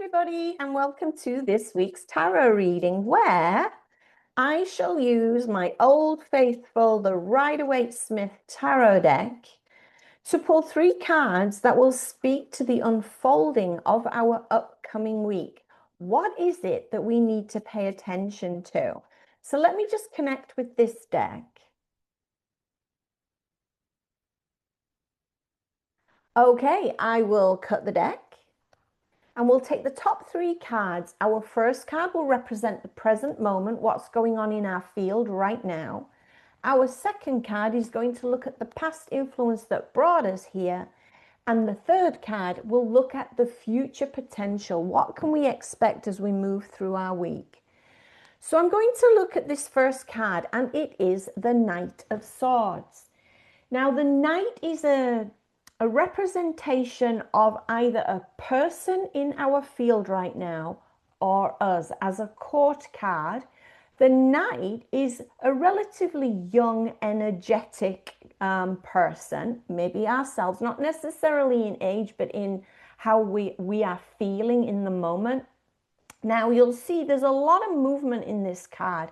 everybody, and welcome to this week's tarot reading where I shall use my old faithful, the Rider Waite Smith Tarot deck to pull 3 cards that will speak to the unfolding of our upcoming week. What is it that we need to pay attention to? So let me just connect with this deck. Okay, I will cut the deck. And we'll take the top 3 cards. Our first card will represent the present moment, what's going on in our field right now. Our second card is going to look at the past influence that brought us here. And the third card will look at the future potential. What can we expect as we move through our week? So I'm going to look at this first card, and it is the Knight of Swords. Now, the Knight is a representation of either a person in our field right now or us as a court card. The Knight is a relatively young, energetic person, maybe ourselves, not necessarily in age, but in how we are feeling in the moment. Now, you'll see there's a lot of movement in this card.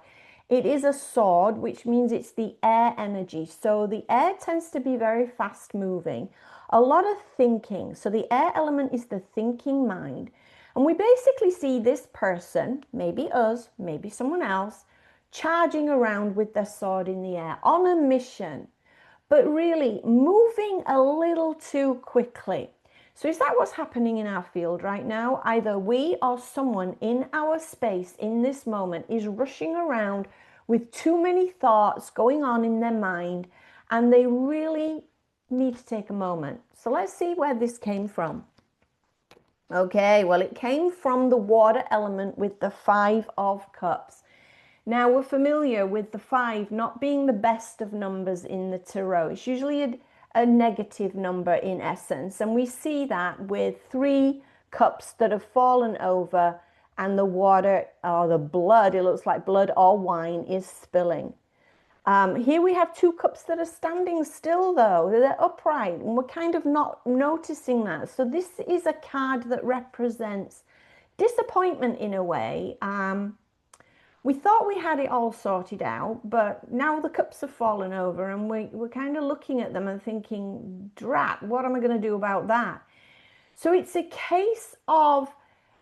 It is a sword, which means it's the air energy. So the air tends to be very fast moving. A lot of thinking. So the air element is the thinking mind. And we basically see this person, maybe us, maybe someone else, charging around with their sword in the air on a mission, but really moving a little too quickly. So is that what's happening in our field right now? Either we or someone in our space in this moment is rushing around with too many thoughts going on in their mind, and they really need to take a moment. So let's see where this came from. Okay, well, it came from the water element with the 5 of Cups. Now, we're familiar with the 5 not being the best of numbers in the tarot. It's usually a negative number in essence, and we see that with 3 cups that have fallen over and the water or the blood, it looks like blood or wine, is spilling. Here we have 2 cups that are standing still, though. They're upright, and we're kind of not noticing that. So this is a card that represents disappointment in a way. We thought we had it all sorted out, but now the cups have fallen over, and we're kind of looking at them and thinking, drat, what am I going to do about that? So it's a case of,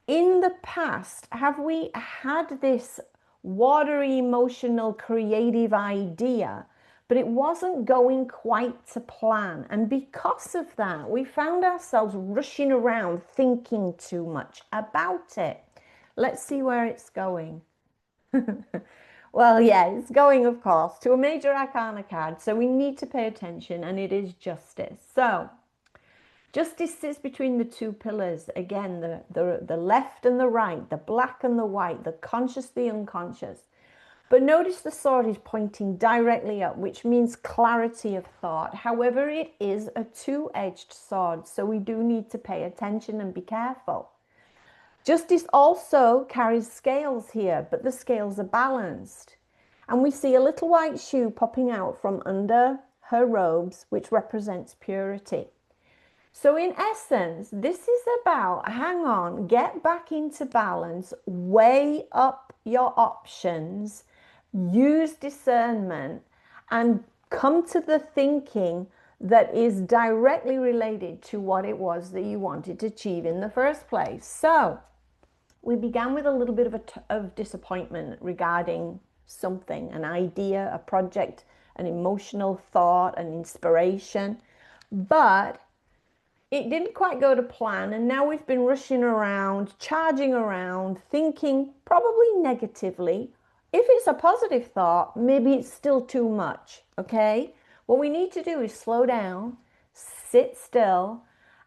in the past, have we had this watery, emotional, creative idea, but it wasn't going quite to plan. And because of that, we found ourselves rushing around thinking too much about it. Let's see where it's going. Well, yeah, it's going, of course, to a major arcana card. So we need to pay attention, and it is justice. So justice sits between the 2 pillars. Again, the left and the right, the black and the white, the conscious, the unconscious. But notice the sword is pointing directly up, which means clarity of thought. However, it is a 2-edged sword, so we do need to pay attention and be careful. Justice also carries scales here, but the scales are balanced. And we see a little white shoe popping out from under her robes, which represents purity. So in essence, this is about, hang on, get back into balance, weigh up your options, use discernment, and come to the thinking that is directly related to what it was that you wanted to achieve in the first place. So we began with a little bit of disappointment regarding something, an idea, a project, an emotional thought, an inspiration, but it didn't quite go to plan, and now we've been rushing around, charging around, thinking probably negatively. If it's a positive thought, maybe it's still too much, okay? What we need to do is slow down, sit still,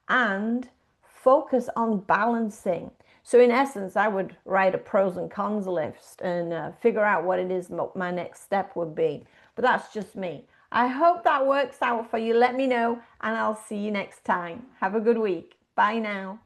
and focus on balancing. So in essence, I would write a pros and cons list and figure out what it is my next step would be. But that's just me. I hope that works out for you. Let me know, and I'll see you next time. Have a good week. Bye now.